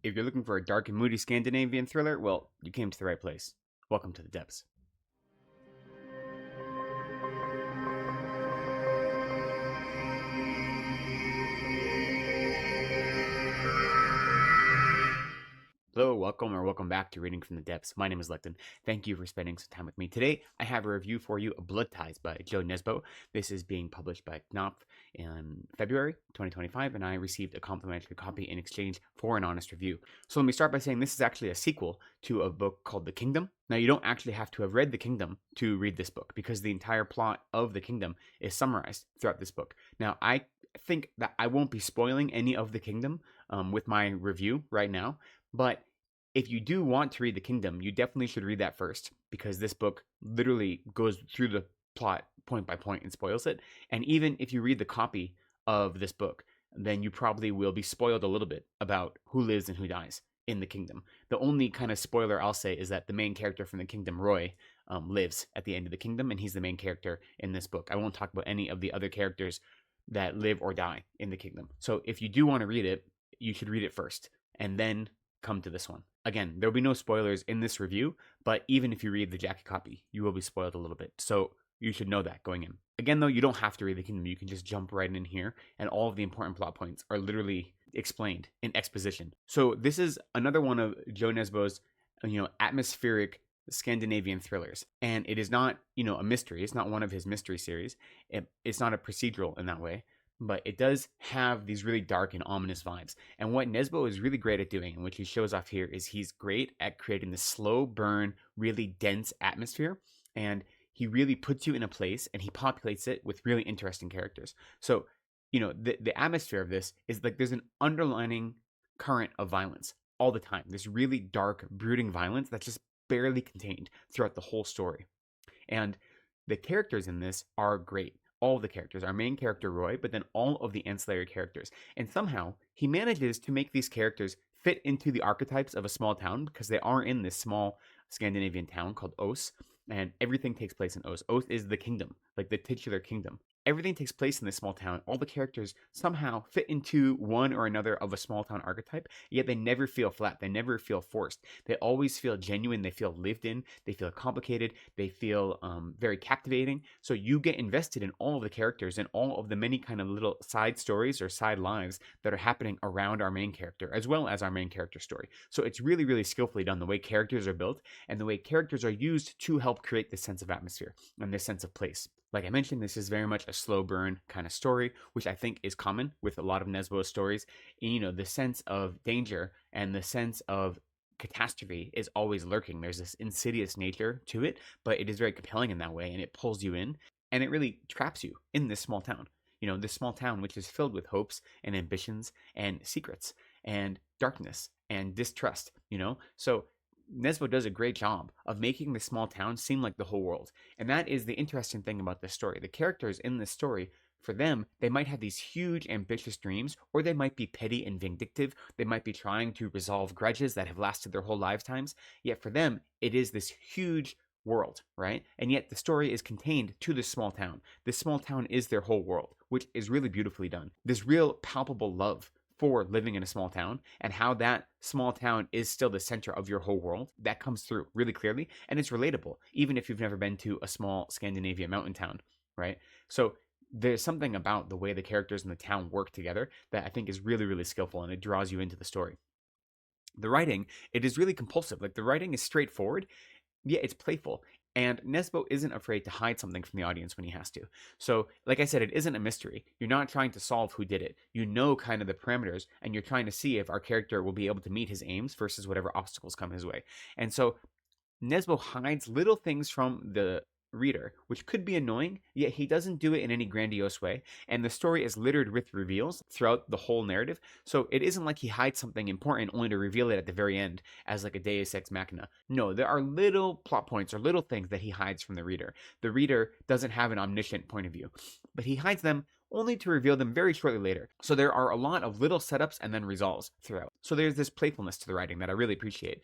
If you're looking for a dark and moody Scandinavian thriller, well, you came to the right place. Welcome to the depths. Hello, welcome back to Reading from the Depths. My name is Lecton. Thank you for spending some time with me. Today, I have a review for you of Blood Ties by Jo Nesbo. This is being published by Knopf in February 2025, and I received a complimentary copy in exchange for an honest review. So let me start by saying this is actually a sequel to a book called The Kingdom. Now, you don't actually have to have read The Kingdom to read this book, because the entire plot of The Kingdom is summarized throughout this book. Now, I think that I won't be spoiling any of The Kingdom with my review right now, but if you do want to read The Kingdom, you definitely should read that first, because this book literally goes through the plot point by point and spoils it. And even if you read the copy of this book, then you probably will be spoiled a little bit about who lives and who dies in The Kingdom. The only kind of spoiler I'll say is that the main character from The Kingdom, Roy, lives at the end of The Kingdom, and he's the main character in this book. I won't talk about any of the other characters that live or die in The Kingdom. So if you do want to read it, you should read it first, and then come to this one. Again, there'll be no spoilers in this review, but even if you read the jacket copy, you will be spoiled a little bit. So you should know that going in. Again, though, you don't have to read The Kingdom. You can just jump right in here, and all of the important plot points are literally explained in exposition. So this is another one of Jo Nesbo's, atmospheric Scandinavian thrillers. And it is not, a mystery. It's not one of his mystery series. It's not a procedural in that way, but it does have these really dark and ominous vibes. And what Nesbo is really great at doing, and which he shows off here, is he's great at creating this slow burn, really dense atmosphere. And he really puts you in a place, and he populates it with really interesting characters. So, the atmosphere of this is like there's an underlining current of violence all the time. This really dark, brooding violence that's just barely contained throughout the whole story. And the characters in this are great. All of the characters, our main character Roy, but then all of the ancillary characters. And somehow he manages to make these characters fit into the archetypes of a small town, because they are in this small Scandinavian town called Os, and everything takes place in Os. Os is the kingdom, like the titular kingdom. Everything takes place in this small town. All the characters somehow fit into one or another of a small town archetype, yet they never feel flat. They never feel forced. They always feel genuine. They feel lived in. They feel complicated. They feel very captivating. So you get invested in all of the characters and all of the many kind of little side stories or side lives that are happening around our main character, as well as our main character story. So it's really, really skillfully done, the way characters are built and the way characters are used to help create this sense of atmosphere and this sense of place. Like I mentioned, this is very much a slow burn kind of story, which I think is common with a lot of Nesbo's stories. The sense of danger and the sense of catastrophe is always lurking. There's this insidious nature to it, but it is very compelling in that way, and it pulls you in, and it really traps you in this small town. This small town, which is filled with hopes and ambitions and secrets and darkness and distrust, So Nesbo does a great job of making the small town seem like the whole world. And that is the interesting thing about this story. The characters in this story, for them, they might have these huge, ambitious dreams, or they might be petty and vindictive. They might be trying to resolve grudges that have lasted their whole lifetimes. Yet for them, it is this huge world, right? And yet the story is contained to this small town. This small town is their whole world, which is really beautifully done. This real palpable love for living in a small town, and how that small town is still the center of your whole world, that comes through really clearly, and it's relatable, even if you've never been to a small Scandinavian mountain town, right? So there's something about the way the characters in the town work together that I think is really, really skillful, and it draws you into the story. The writing, it is really compulsive. Like, the writing is straightforward, yet it's playful. And Nesbo isn't afraid to hide something from the audience when he has to. So, like I said, it isn't a mystery. You're not trying to solve who did it. You know kind of the parameters, and you're trying to see if our character will be able to meet his aims versus whatever obstacles come his way. And so Nesbo hides little things from the reader, which could be annoying, yet he doesn't do it in any grandiose way, and the story is littered with reveals throughout the whole narrative. So it isn't like he hides something important only to reveal it at the very end as like a deus ex machina. No, there are little plot points or little things that he hides from the reader. The reader doesn't have an omniscient point of view, but he hides them only to reveal them very shortly later. So there are a lot of little setups and then resolves throughout. So there's this playfulness to the writing that I really appreciate.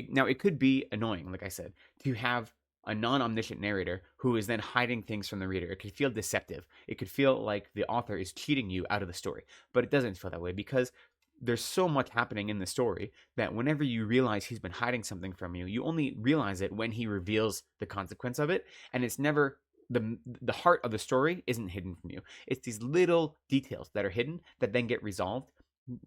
Now, it could be annoying, like I said, to have a non-omniscient narrator who is then hiding things from the reader. It could feel deceptive. It could feel like the author is cheating you out of the story, but it doesn't feel that way, because there's so much happening in the story that whenever you realize he's been hiding something from you, you only realize it when he reveals the consequence of it. And it's never the heart of the story isn't hidden from you. It's these little details that are hidden that then get resolved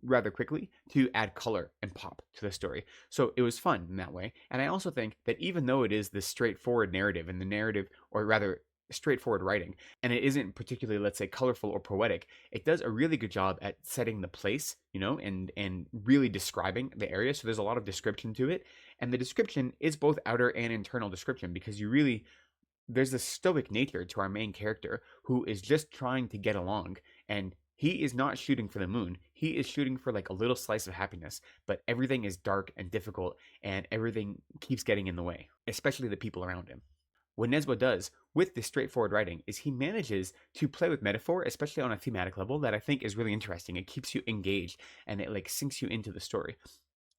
rather quickly to add color and pop to the story. So it was fun in that way. And I also think that even though it is this straightforward narrative, and the narrative, or rather straightforward writing, and it isn't particularly, let's say, colorful or poetic, it does a really good job at setting the place, and really describing the area. So there's a lot of description to it, and the description is both outer and internal description, because there's this stoic nature to our main character who is just trying to get along, and he is not shooting for the moon. He is shooting for like a little slice of happiness, but everything is dark and difficult, and everything keeps getting in the way, especially the people around him. What Nesbo does with this straightforward writing is he manages to play with metaphor, especially on a thematic level, that I think is really interesting. It keeps you engaged, and it like sinks you into the story.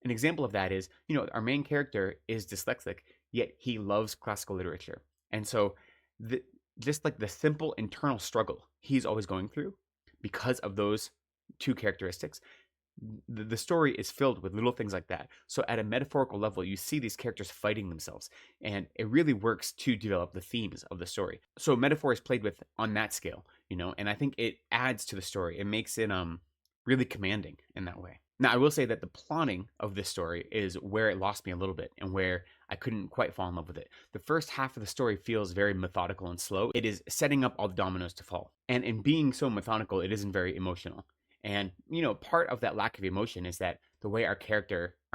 An example of that is, our main character is dyslexic, yet he loves classical literature. And so just like the simple internal struggle he's always going through because of those two characteristics, the story is filled with little things like that. So at a metaphorical level, you see these characters fighting themselves, and it really works to develop the themes of the story. So metaphor is played with on that scale, and I think it adds to the story. It makes it really commanding in that way. Now, I will say that the plotting of this story is where it lost me a little bit, and where I couldn't quite fall in love with it. The first half of the story feels very methodical and slow. It is setting up all the dominoes to fall. And in being so methodical, it isn't very emotional. And, part of that lack of emotion is that the way our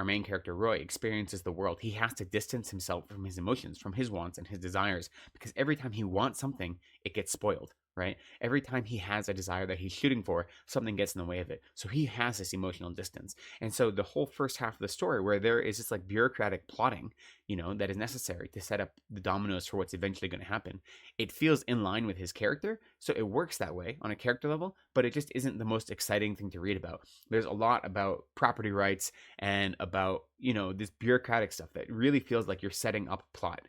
main character, Roy, experiences the world, he has to distance himself from his emotions, from his wants and his desires, because every time he wants something, it gets spoiled, right? Every time he has a desire that he's shooting for, something gets in the way of it. So he has this emotional distance. And so the whole first half of the story, where there is this like bureaucratic plotting, that is necessary to set up the dominoes for what's eventually going to happen, it feels in line with his character. So it works that way on a character level, but it just isn't the most exciting thing to read about. There's a lot about property rights and about, this bureaucratic stuff that really feels like you're setting up a plot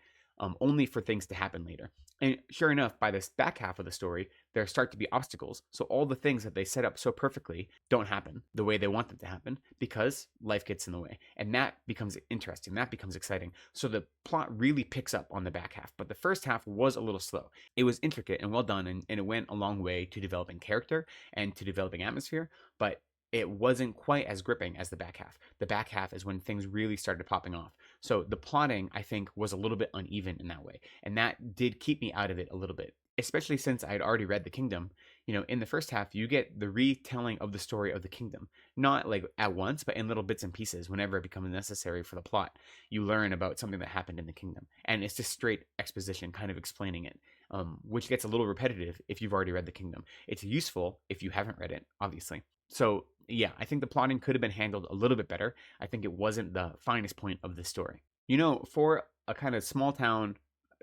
only for things to happen later. And sure enough, by this back half of the story, there start to be obstacles. So all the things that they set up so perfectly don't happen the way they want them to happen, because life gets in the way. And that becomes interesting. That becomes exciting. So the plot really picks up on the back half. But the first half was a little slow. It was intricate and well done, and it went a long way to developing character and to developing atmosphere. But it wasn't quite as gripping as the back half. The back half is when things really started popping off. So the plotting, I think, was a little bit uneven in that way. And that did keep me out of it a little bit, especially since I had already read The Kingdom. In the first half, you get the retelling of the story of the kingdom, not like at once, but in little bits and pieces whenever it becomes necessary for the plot. You learn about something that happened in the kingdom, and it's just straight exposition kind of explaining it, which gets a little repetitive if you've already read The Kingdom. It's useful if you haven't read it, obviously. So yeah, I think the plotting could have been handled a little bit better. I think it wasn't the finest point of the story. For a kind of small town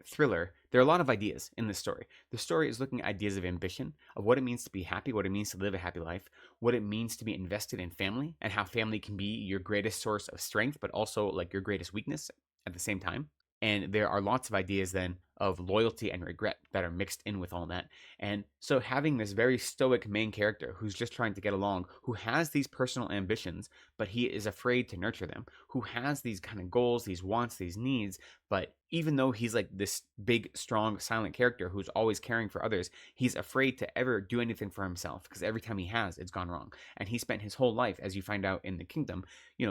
thriller, there are a lot of ideas in this story. The story is looking at ideas of ambition, of what it means to be happy, what it means to live a happy life, what it means to be invested in family, and how family can be your greatest source of strength, but also like your greatest weakness at the same time. And there are lots of ideas then of loyalty and regret that are mixed in with all that. And so having this very stoic main character who's just trying to get along, who has these personal ambitions, but he is afraid to nurture them, who has these kind of goals, these wants, these needs, but even though he's like this big, strong, silent character who's always caring for others, he's afraid to ever do anything for himself, because every time he has, it's gone wrong. And he spent his whole life, as you find out in the kingdom,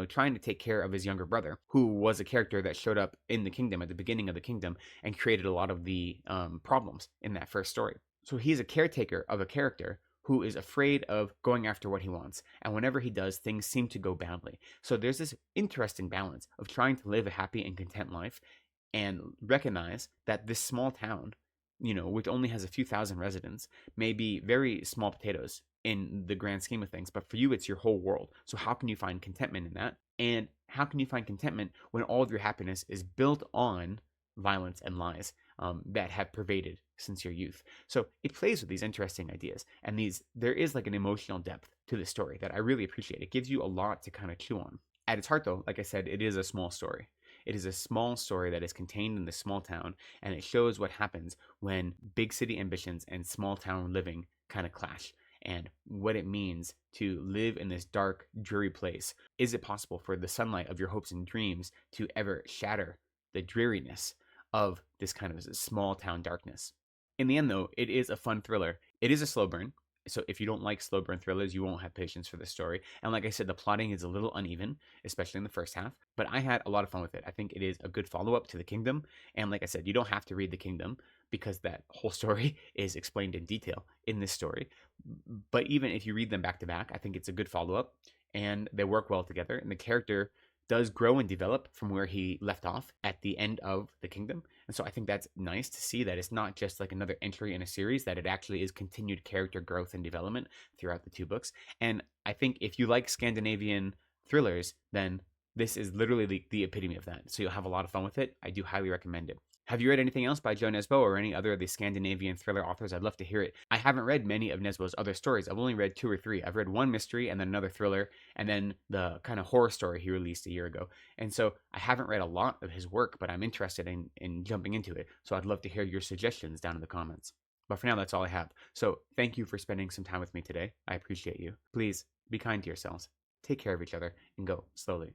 trying to take care of his younger brother, who was a character that showed up in the kingdom at the beginning of the kingdom and created a lot of the problems in that first story. So he's a caretaker of a character who is afraid of going after what he wants. And whenever he does, things seem to go badly. So there's this interesting balance of trying to live a happy and content life and recognize that this small town, which only has a few thousand residents, may be very small potatoes in the grand scheme of things, but for you, it's your whole world. So how can you find contentment in that? And how can you find contentment when all of your happiness is built on violence and lies that have pervaded since your youth? So it plays with these interesting ideas, and there is like an emotional depth to the story that I really appreciate. It gives you a lot to kind of chew on. At its heart, though, like I said, it is a small story. It is a small story that is contained in this small town, and it shows what happens when big city ambitions and small town living kind of clash. and what it means to live in this dark, dreary place. Is it possible for the sunlight of your hopes and dreams to ever shatter the dreariness of this kind of small town darkness? In the end, though, it is a fun thriller. It is a slow burn. So if you don't like slow burn thrillers, you won't have patience for this story. And like I said, the plotting is a little uneven, especially in the first half. But I had a lot of fun with it. I think it is a good follow-up to The Kingdom. And like I said, you don't have to read The Kingdom because that whole story is explained in detail in this story. But even if you read them back to back, I think it's a good follow-up. And they work well together. And the character does grow and develop from where he left off at the end of The Kingdom. And so I think that's nice to see that it's not just like another entry in a series, that it actually is continued character growth and development throughout the two books. And I think if you like Scandinavian thrillers, then this is literally the epitome of that. So you'll have a lot of fun with it. I do highly recommend it. Have you read anything else by Jo Nesbo or any other of the Scandinavian thriller authors? I'd love to hear it. I haven't read many of Nesbo's other stories. I've only read 2 or 3. I've read one mystery and then another thriller and then the kind of horror story he released a year ago. And so I haven't read a lot of his work, but I'm interested in jumping into it. So I'd love to hear your suggestions down in the comments. But for now, that's all I have. So thank you for spending some time with me today. I appreciate you. Please be kind to yourselves. Take care of each other and go slowly.